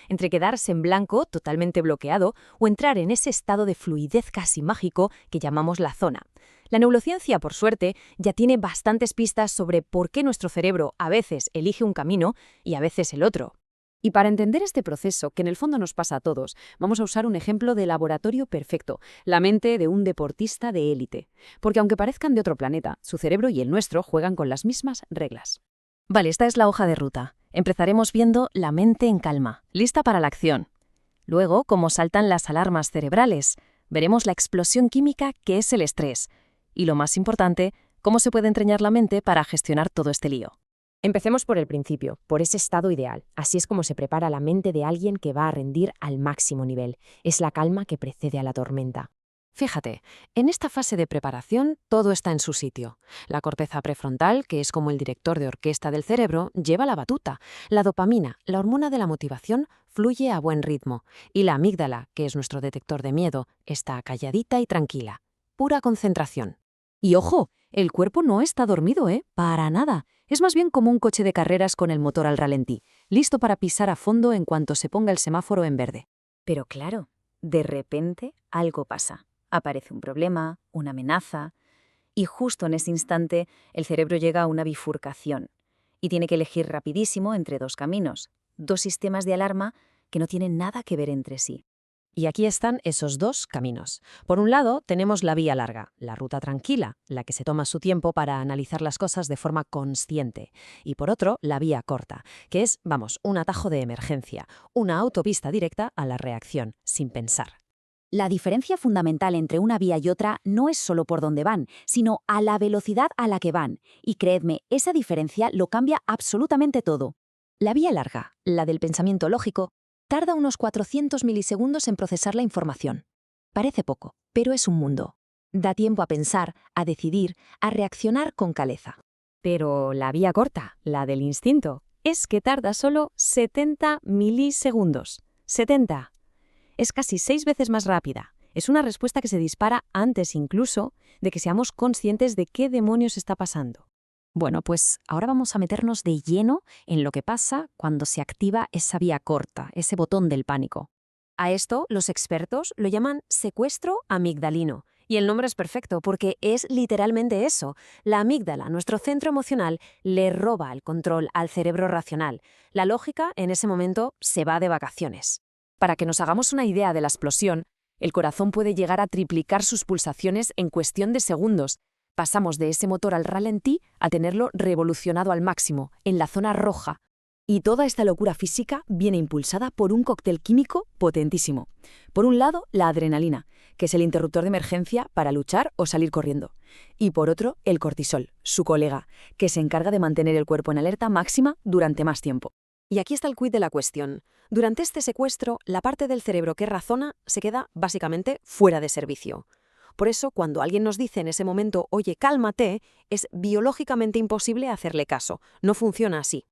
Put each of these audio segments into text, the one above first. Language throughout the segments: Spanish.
Entre quedarse en blanco, totalmente bloqueado, o entrar en ese estado de fluidez casi mágico que llamamos la zona. La neurociencia, por suerte, ya tiene bastantes pistas sobre por qué nuestro cerebro a veces elige un camino y a veces el otro. Y para entender este proceso, que en el fondo nos pasa a todos, vamos a usar un ejemplo de laboratorio perfecto, la mente de un deportista de élite. Porque aunque parezcan de otro planeta, su cerebro y el nuestro juegan con las mismas reglas. Vale, esta es la hoja de ruta. Empezaremos viendo la mente en calma, lista para la acción. Luego, cómo saltan las alarmas cerebrales. Veremos la explosión química que es el estrés. Y lo más importante, cómo se puede entrenar la mente para gestionar todo este lío. Empecemos por el principio, por ese estado ideal. Así es como se prepara la mente de alguien que va a rendir al máximo nivel. Es la calma que precede a la tormenta. Fíjate, en esta fase de preparación todo está en su sitio. La corteza prefrontal, que es como el director de orquesta del cerebro, lleva la batuta. La dopamina, la hormona de la motivación, fluye a buen ritmo. Y la amígdala, que es nuestro detector de miedo, está calladita y tranquila. Pura concentración. Y ojo, el cuerpo no está dormido, Para nada. Es más bien como un coche de carreras con el motor al ralentí, listo para pisar a fondo en cuanto se ponga el semáforo en verde. Pero claro, de repente algo pasa. Aparece un problema, una amenaza, y justo en ese instante el cerebro llega a una bifurcación y tiene que elegir rapidísimo entre dos caminos, dos sistemas de alarma que no tienen nada que ver entre sí. Y aquí están esos dos caminos. Por un lado, tenemos la vía larga, la ruta tranquila, la que se toma su tiempo para analizar las cosas de forma consciente. Y por otro, la vía corta, que es, un atajo de emergencia, una autopista directa a la reacción, sin pensar. La diferencia fundamental entre una vía y otra no es solo por dónde van, sino a la velocidad a la que van. Y creedme, esa diferencia lo cambia absolutamente todo. La vía larga, la del pensamiento lógico, tarda unos 400 milisegundos en procesar la información. Parece poco, pero es un mundo. Da tiempo a pensar, a decidir, a reaccionar con caleza. Pero la vía corta, la del instinto, es que tarda solo 70 milisegundos. 70. Es casi 6 veces más rápida. Es una respuesta que se dispara antes incluso de que seamos conscientes de qué demonios está pasando. Bueno, pues ahora vamos a meternos de lleno en lo que pasa cuando se activa esa vía corta, ese botón del pánico. A esto los expertos lo llaman secuestro amigdalino. Y el nombre es perfecto porque es literalmente eso. La amígdala, nuestro centro emocional, le roba el control al cerebro racional. La lógica en ese momento se va de vacaciones. Para que nos hagamos una idea de la explosión, el corazón puede llegar a triplicar sus pulsaciones en cuestión de segundos. Pasamos de ese motor al ralentí a tenerlo revolucionado al máximo, en la zona roja. Y toda esta locura física viene impulsada por un cóctel químico potentísimo. Por un lado, la adrenalina, que es el interruptor de emergencia para luchar o salir corriendo. Y por otro, el cortisol, su colega, que se encarga de mantener el cuerpo en alerta máxima durante más tiempo. Y aquí está el quid de la cuestión. Durante este secuestro, la parte del cerebro que razona se queda básicamente fuera de servicio. Por eso, cuando alguien nos dice en ese momento, oye, cálmate, es biológicamente imposible hacerle caso. No funciona así.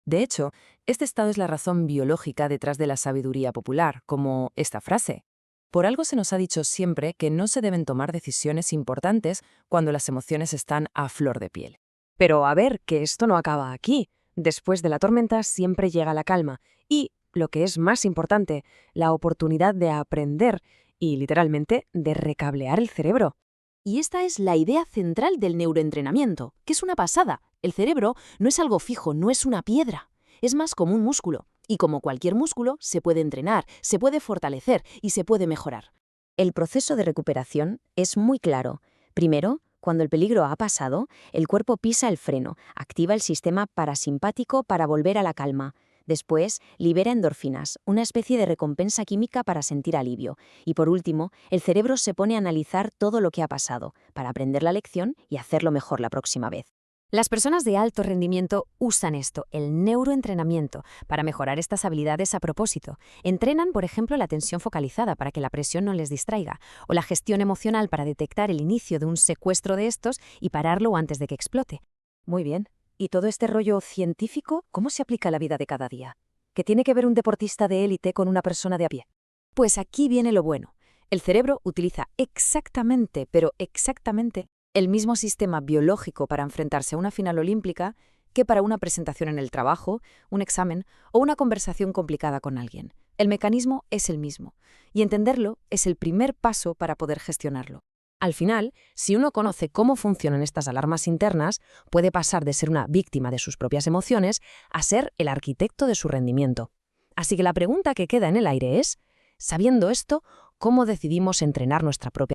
De hecho, este estado es la razón biológica detrás de la sabiduría popular, como esta frase. Por algo se nos ha dicho siempre que no se deben tomar decisiones importantes cuando las emociones están a flor de piel. Pero a ver, que esto no acaba aquí. Después de la tormenta siempre llega la calma y, lo que es más importante, la oportunidad de aprender y, literalmente, de recablear el cerebro. Y esta es la idea central del neuroentrenamiento, que es una pasada. El cerebro no es algo fijo, no es una piedra. Es más como un músculo. Y como cualquier músculo, se puede entrenar, se puede fortalecer y se puede mejorar. El proceso de recuperación es muy claro. Primero, cuando el peligro ha pasado, el cuerpo pisa el freno, activa el sistema parasimpático para volver a la calma. Después, libera endorfinas, una especie de recompensa química para sentir alivio. Y por último, el cerebro se pone a analizar todo lo que ha pasado, para aprender la lección y hacerlo mejor la próxima vez. Las personas de alto rendimiento usan esto, el neuroentrenamiento, para mejorar estas habilidades a propósito. Entrenan, por ejemplo, la atención focalizada para que la presión no les distraiga, o la gestión emocional para detectar el inicio de un secuestro de estos y pararlo antes de que explote. Muy bien. ¿Y todo este rollo científico, cómo se aplica a la vida de cada día? ¿Qué tiene que ver un deportista de élite con una persona de a pie? Pues aquí viene lo bueno. El cerebro utiliza exactamente, pero exactamente, el mismo sistema biológico para enfrentarse a una final olímpica que para una presentación en el trabajo, un examen o una conversación complicada con alguien. El mecanismo es el mismo, y entenderlo es el primer paso para poder gestionarlo. Al final, si uno conoce cómo funcionan estas alarmas internas, puede pasar de ser una víctima de sus propias emociones a ser el arquitecto de su rendimiento. Así que la pregunta que queda en el aire es, sabiendo esto, ¿cómo decidimos entrenar nuestra propia